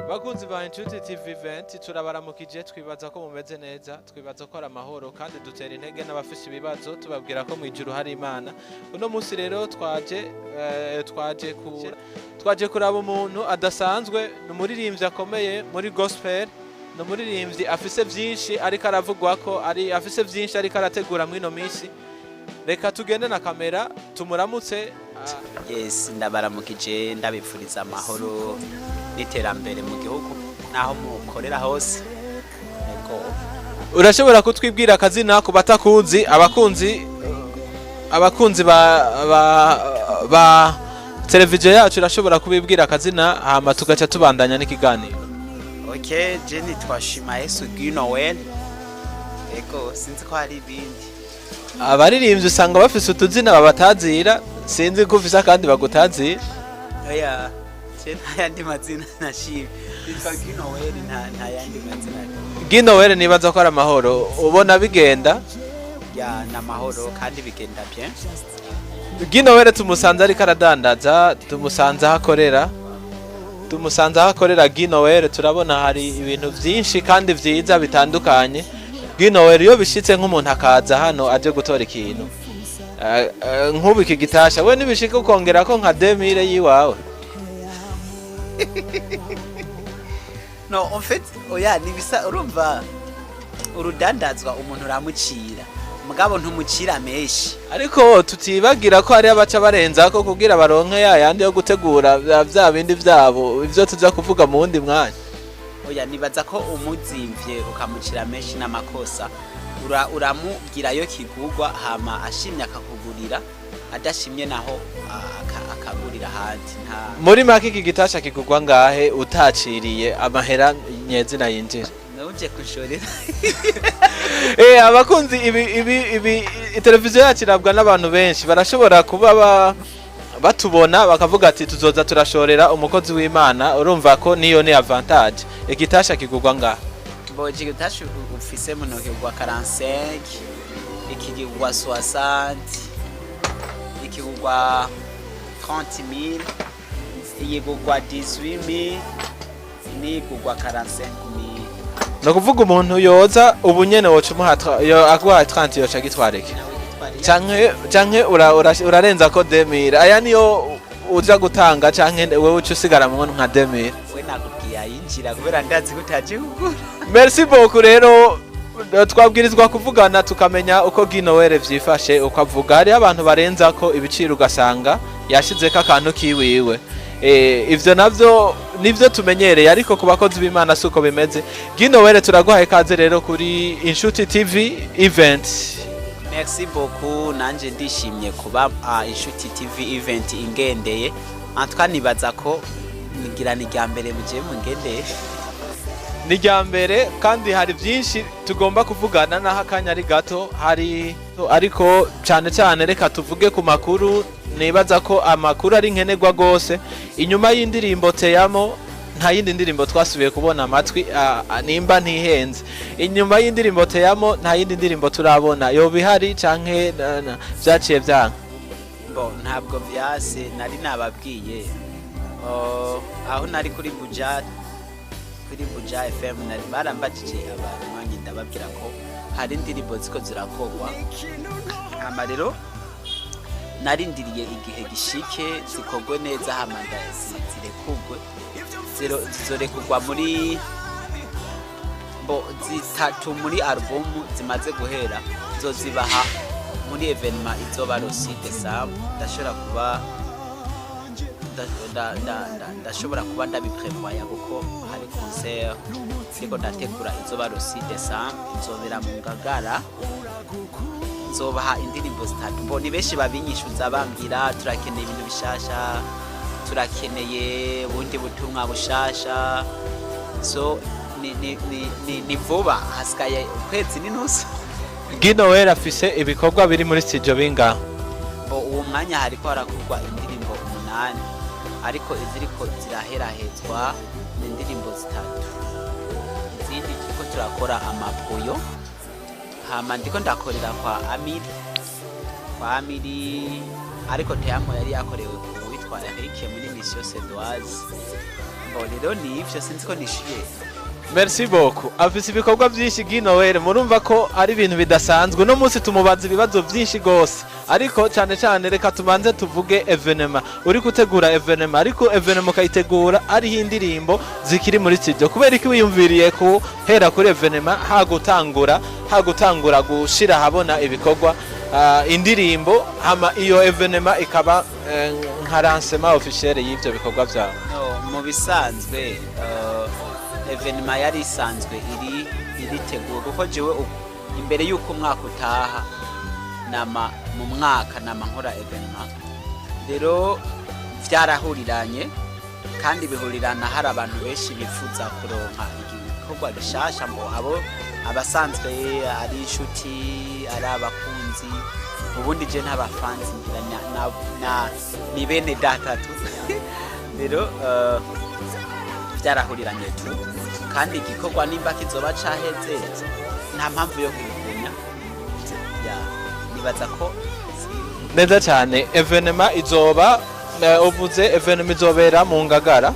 Bakunzi ba Inshuti TV event turabaramukije twibaza ko mumeze neza twibaza ko ari amahoro kandi dutera intege n'abafise ibibazo tubabwira ko mu ijuru hari Imana. Uno munsi rero twaje kuraba umuntu adasanzwe n'umuririmbyi akomeye muri gospel n'umuririmbyi afise byinshi ariko aravugwa ko ari afise byinshi ariko arategura mu ino minsi. Reka tugende na kamera tumuramutse. Yes, ndabaramukije ndabipfuriza amahoro n'iterambere mu gihugu naho mukorera hose. Urashobora kutwibwira akazina ku batakuzi abakunzi ba televiziyo yacu urashobora kubibwira akazina hama tugaca tubandanya n'ikiganiro. Okay, je nitwa Umuririmvyi Guy Noël. Ego sinzi ko hari ibindi. Abaririmbyi usanga bafise utuzina babatazira sinzi ko ufise kandi bagutazira. Oya, nta yandi mazina nashimye. Nitwa Guy Noël nta yandi mazina. Guy Noël nibaza ko ari amahoro ubona bigenda? Ya n'amahoro kandi bigenda bien. Guy Noël tumusanze ariko aradandaza tumusanze ahakorera Guy Noël turabona hari ibintu byinshi kandi vyiza bitandukanye. Guy Noël iyo bishitse nk'umuntu akaza hano aje gutora ikintu nk'ubu iki gitasha we nibishika ukongera ko nka 2000 yiwawe. No, en fait, oya nibisa urumva urudandazwa umuntu uramucira mugabo ntumucira meshi ariko tutibagira ko hari abaca barenza ko kugira baronke yandi yo gutegura bya bindi byabo ivyo tuza kuvuga mu wundi mwanya. Oya nibaza ko umuzimvye ukamucira meshi n'amakosa uramugira yo kigugwa hama ashimye akakugurira adashimye naho akagurira handi nta muri make iki gitasha kigugwa ngahe utaciriye amahera nyezina yinjira uje kushorera. Abakunzi ibi televiziyo yacu irabwa n'abantu benshi barashobora kuba batubona bakavuga ati tuzoza turashorera umukozi w'Imana urumva ko niyo ni avantage. Igitasha kigugwa ngahe? Boje gitasha ufise mu ntoke gwa 45 ikigugwa 60 ikigugwa 30,000 ikigugwa 18,000 ni kugwa 45,000. No kuvuga umuntu yoza ubunyene woca umuhatra yo agwa 30 yoca gitwareke canke urarenza ko 2000 aya niyo uja gutanga canke wewe uca usigara mu nka 2000. We nakubwiye yinjira kubera ndazi gutaje kugura. Merci beaucoup rero twabwirizwa kuvugana tukamenya uko Guy Noël vyifashe uko avuga hari abantu barenza ko ibiciro ugasanga yashizeko akantu kiwiwe. Ivyo nivyo tumenyereye ariko ku bakozi b'Imana suko bimeze. Guy Noël turaguhaye kaze rero kuri Inshuti TV event. Merci beaucoup nanje ndishimye kuba Inshuti TV event ingendeye. Antwa nibaza ko nigira ni ryambere muje mu ngendeye. Ni ryambere kandi hari byinshi tugomba kuvugana naho akanya ari gato hari ariko cyane reka tuvuge ku makuru. Nibaza ko amakuru ari nkenerwa gose inyuma y'indirimbo teyamo nta yindi ndirimbo twasubiye kubona amatwi nimba ntihenze inyuma y'indirimbo teyamo nta yindi ndirimbo turabona yo bihari canke vyaciye vyanka bo ntabwo vyase nari nababwiye aho nari kuri Buja FM nari barambajije abantu ndababwira ko hari indirimbo ziko zirakogwa amarero narindiriye igihe gishike zikogwe neza hamanda zirekugwe zizorekugwa muri zitatu muri album zimaze guhera zozibaha muri evenement izoba Rosi December ndashobora kuba ndabiprevoya kuko hari concert ariko ndategura izoba Rosi December izobera mu Ngagara zobaha indirimbo zitatu mboni benshi babinyishuza bambira turakeneye ibintu bishasha turakeneye bundi butumwa bushasha so ni vuba hasigaye ukwezi n'inusu. Guy Noël afise ibikorwa biri muri studio binga uwo mwanya hariko harakugwa indirimbo 8 ariko iziriko ziraherahezwa n'indirimbo zitatu izindi turiko turakora amapuyo hama ndiko ndakorera kwa Amiri ariko teyamo yari yakorewe ku witwa Eric muri mission Sedoise rero ni ivyo sinzi ko nishiye. Merci beaucoup. Afise ibikorwa byinshi Guy Noël, murumva ko ari ibintu bidasanzwe. No munsi tumubaza ibibazo byinshi gose. Ariko cyane reka tubanze tuvuge evenement. Uri gutegura evenement, ariko evenement kayitegura ari indirimbo zikiri muri studio. Kubera iki wiyumviriye ko hera kuri evenement hagutangura gushira habona ibikorwa indirimbo hama iyo evenement ikaba nka lancement officiel y'ivyo bikorwa byawe. No, mu bisanzwe evenement yari isanzwe iritegura kuko jewe imbere y'uko umwaka utaha mu mwaka nkora evenement rero vyarahuriranye kandi bihurirana hari abantu benshi bifuza kuronka igikorwa gishasha ngo abasanzwe ari inshuti ari abakunzi ubundi je n'abafanzi ngira ni bene datatu rero byarahuriranye tu kandi igikorwa nimba kizoba caheze nta mpamvu yo kugunya nibaza ko neza cyane. Evenement izoba uvuze evenement izobera mu Ngagara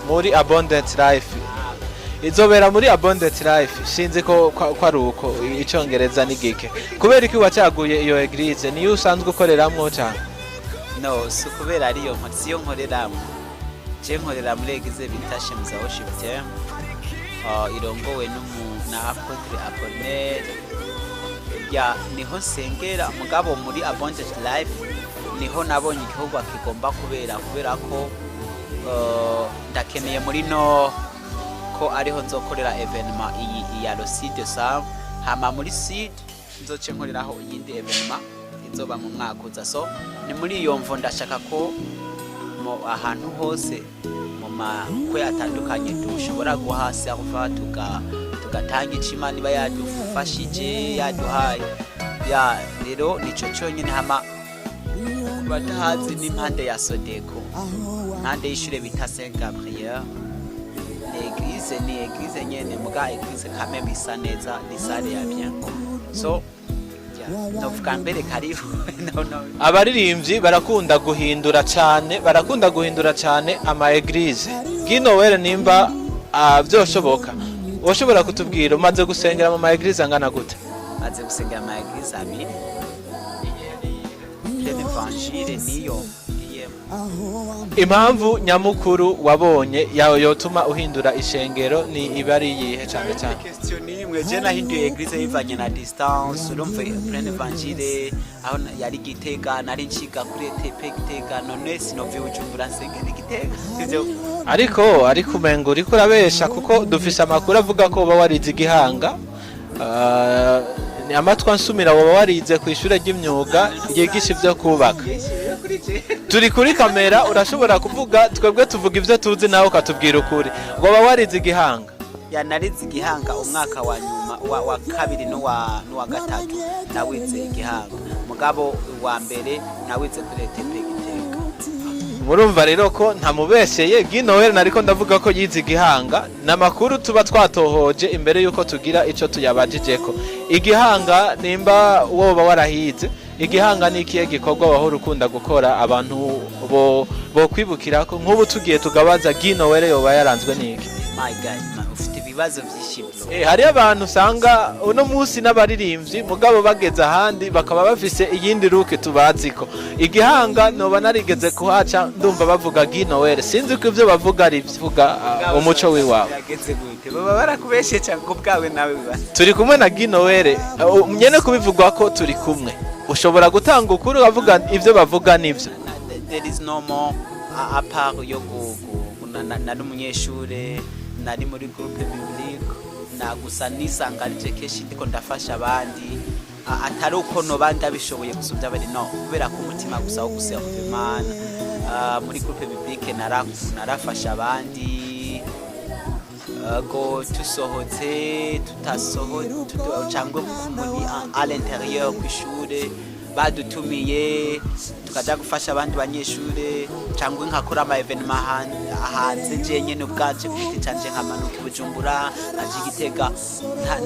muri Abundant Life, izobera muri Abundant Life. Sinzi ko ari uko icongereza n'igike. Kubera iki wacaguye iyo eglise niyo usanzwe ukoreramwo cyane? No, si kubera ariyo siyo nkoreramwo. Je nkorera muri eglise bita Shemza Worship Team, irongowe na Apotre Apollinaire. Niho nsengera mugabo muri Abundant Life niho nabonye igikorwa kigomba kubera ko ndakeneye muri no ko ariho nzokorera evenement iyi ya Roside Sam hama muri Sud nzoce nkoreraho iyindi evenement izoba mu mwaka uza. So ni muri iyo mvo ndashaka ko mu ahantu hose mu makwe atandukanye dushobora guha serva tugatanga icima niba yadufashije yaduhaye rero nico cyonyine hama batahazi n'impande ya Sodeko impande y'ishure bita Saint Gabriel. Ni eglise nyene muga eglise kame bisa neza ni sale ya bien. So novuga mbere karibu no. Abaririmbyi barakunda guhindura cyane ama eglise. Guy Noël nimba byoshoboka woshobora kutubwira umaze gusengera mu ma eglise angana gute? Maze gusengera mu eglise abiri. Evangile niyo impamvu nyamukuru wabonye yawe yotuma uhindura ishengero ni ibari yihe cyane? Question nimwe je nahinduye eglise yivanye na distance urumva plein evangile aho yari Gitega nari nshiga kuri TP Gitega none sinovye Bujumbura nsengera Gitega ariko umengo uriko urabesha kuko dufise amakuru avuga ko uba warize Gihanga amatwa nsumira waba warize ku ishure ry'imyuga yigisha ivyo kubaka. Turi kuri kamera urashobora kuvuga twebwe tuvuga ivyo tuzi nawe ukatubwira ukuri. Waba warize Gihanga? Narize Gihanga umwaka wa nyuma wa kabiri no wa gatatu nawize Gihanga mugabo wa mbere nawize kuri TP Gitega. Murumva rero ko ntamubesheye Guy Noël nariko ndavuga ko yize Gihanga namakuru tuba twatohoje imbere yuko tugira ico tuyabajijeko. Igihanga nimba woba warahize Igihanga ni ikihe gikorwa wahora ukunda gukora abantu bo kwibukirako nk'ubu tugiye tugabaza Guy Noël yoba yaranzwe n'iki? My God, ufite ibibazo byinshi bro. Hari abantu usanga uno munsi n'abaririmbyi mugabo bageze ahandi bakaba bafise iyindi ruke tubaziko. Igihanga noba narigeze kuhaca ndumva bavuga Guy Noël sinzi ko ivyo bavuga ari bivuga umuco wiwawe. Yageze gute baba barakubeshe cyane ko bwawe nawe biba. Turi kumwe na Guy Noël nyene kubivugwa ko turi kumwe ushobora gutanga ukuri ukavuga ivyo bavuga nivyo. There is no more a part yo nari umunyeshure nari muri groupe biblique nagusa nisangarije keshi ndiko ndafasha abandi atari uko no bandi abishoboye gusubya bari no kubera ko umutima gusa wo guserva Imana muri groupe biblique narafasha abandi go tusohotse tutasohotse cyangwa muri à l'intérieur kw'ishure badutumiye tukaja gufasha abandi banyeshure cyangwa nkakora ama evenement hanze je nyene ubwaje kwiti canje nkamanuka Bujumbura aje Gitega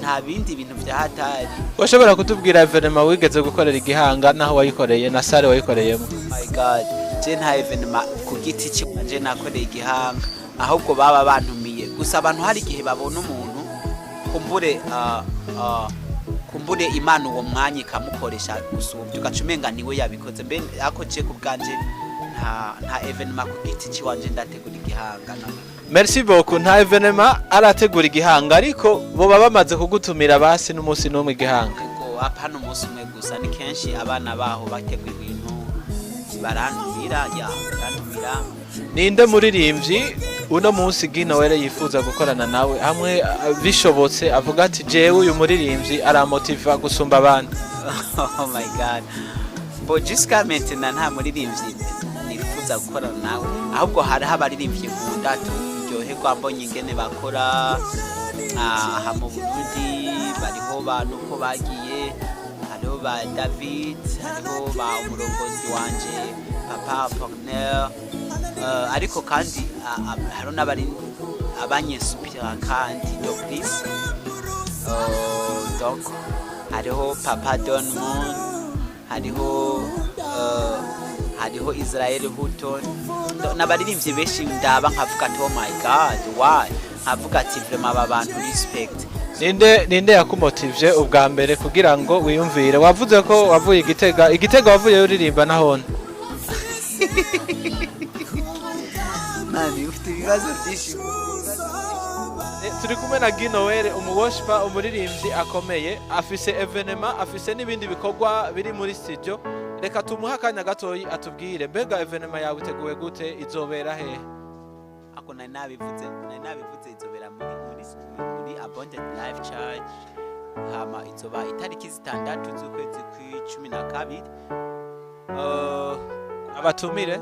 nta bindi bintu vya hatari. Washobora kutubwira evenement wigeze gukorera Igihanga naho wayikoreye na sare wayikoreyemo? My God, je nta evenement ku giti canje nakoreye Igihanga ahubwo baba bantumiye gusa abantu hari igihe babona umuntu kumbure imana uwo mwanya ikamukoresha gusubya ugaca umenga niwe yabikoze mbe ako je ku bwanje nta evenement ku giti ciwanje ndategura igihangano. Merci beaucoup. Nta evenement arategura igihanga ariko boba bamaze kugutumira basi n'umunsi n'umwe igihanga. Yego apana umunsi umwe gusa ni kenshi abana baho bategura ibintu barantumira Ninde muririmbyi uno munsi Guy Noël yifuza gukorana nawe hamwe bishobotse avuga ati jewe uyu muririmbyi aramotiva gusumba abandi? Oh my god. Jusqu'à maintenant nta muririmbyi nifuza gukorana nawe ahubwo hari abaririmbyi nkunda turyoherwa mbonye ingene bakora aha mu Burundi bariho bantu ko bagiye hariho ba David hariho ba umurongozi wanje Papa Pogner ariko kandi hariho n'abari abanyesupira kandi please donc hariho Papa Don Moon hariho Israel Houghton n'abaririmbyi benshi ndaba nkavuga ati oh my god why nkavuga ati vraiment aba bantu respect. Ninde yakumotivye ubwa mbere kugira ngo wiyumvire? Wavuze ko wavuye Igitega wavuye uririmba nahone. Nani ufite ibibazo byinshi. Turi kumwe na Guy Noël umuwoshpa umuririmbyi akomeye afise evenement afise n'ibindi bikorwa biri muri studio. Reka tumuha akanya gatoyi atubwire mbega evenement yawe iteguwe gute izobera he? Ako nabivuze izobera muri Abundant Life Church hama izoba itariki 6 z'ukwezi kwa 12 abatumire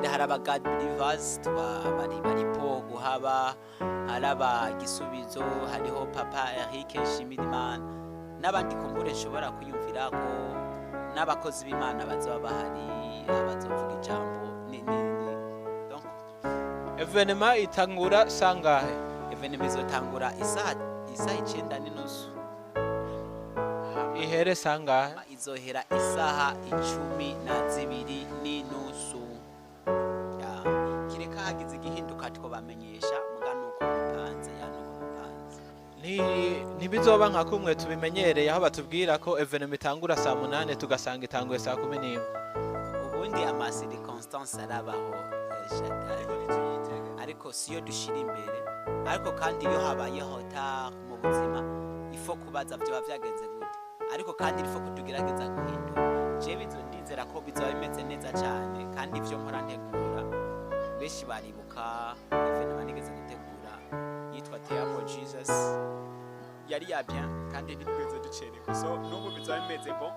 hari aba God believers bari po guhaba haraba Gisubizo hariho Papa Eric Shimirimana n'abandi kumbure nshobora kuyumvira ko n'abakozi b'Imana bazoba bahari abazovuga ijambo donc evenement itangura sangahe? Evenement izotangura isaha 9:30 ihere sangahe? Izohera isaha 12:30 kireka hagize igihinduka twobamenyesha muganuko mupanze ntibizoba nka kumwe tubimenyereye aho batubwira ko evenement itangura saa 8 tugasanga itanguye saa 11. Ubundi amasiri constance arabaho ariko siyo dushira imbere ariko kandi iyo habaye hota mu buzima ifo kubaza byo byagenze gute ariko kandi ifo kutugerageza guhindura je bizondizera ko bizoba bimeze neza cyane kandi ivyo nkora ntegura beshi baribuka evenement nigeze gutegura yitwa Teamo Jesus yari bien kandi ntitweze ducereko so n'ubu bizoba bimeze bon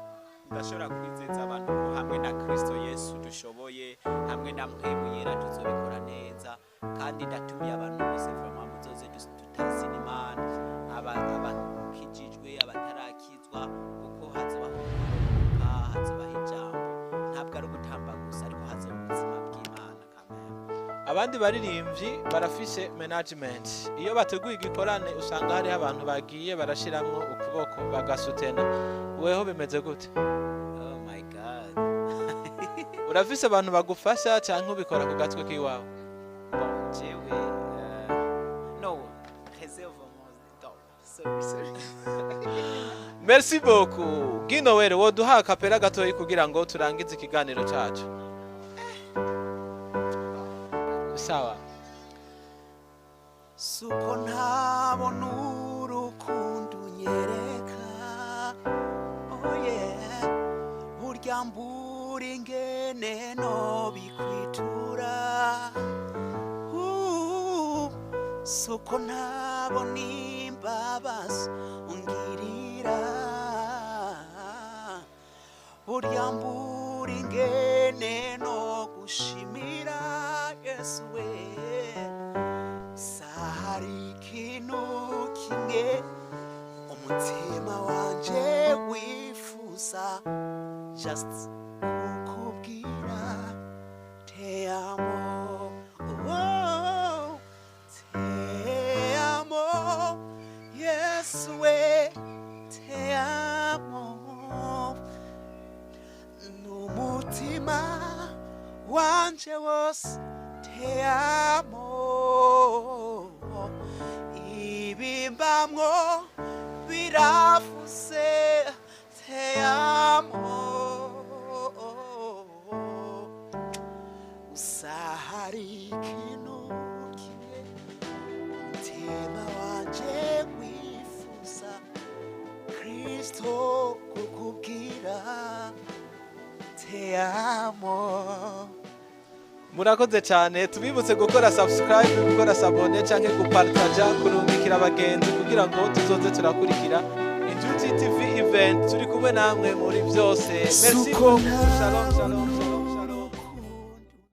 ndashobora kwizeza abantu ko hamwe na Kristo Yesu dushoboye hamwe na Mpwemu Yera tuzobikora neza kandi ndatumiye abantu bose vraiment muzoze tutazina Imana abakijijwe abatarakizwa kuko hazobaho ijambo ntabwo ari ugutamba gusa ariko hazoba ubuzima bw'Imana kamera. Abandi baririmbyi barafise management iyo bateguye igikorane usanga hari abantu bagiye barashiramwo ukuboko bagasutena weho bimeze gute? Oh my god. Urafise abantu bagufasha cyangwa ubikora ku gatwe kiwawe? Bon jewe no réserve sorry. Merci beaucoup Guy Noël woduha akapera gatoyi kugira ngo turangize ikiganiro cyacu. Sawa. Suko ntabona urukundo nyereka oh yeah burya mbura ingene no bikwitura suko ntabona imbabazi ungirira burya mbura ingene no gushimira Yesu we sahari ikintu kimwe umutima wanje wifuza just kukubwira te amo oh, te amo Yesu we te amo n'umutima wanje te amo ibimbamwo birafuse te amo usahari ikintu kimwe umutima wanje wifuza Kristo kukubwira te amo. Murakoze cyane, tubibutse gukora subscribe, gukora sabone canke gupartaja, kurungikira abagenzi kugira ngo tuzoze turakurikira Injuti TV event turi kumwe namwe muri byose. Merci beaucoup. Shalom shalom.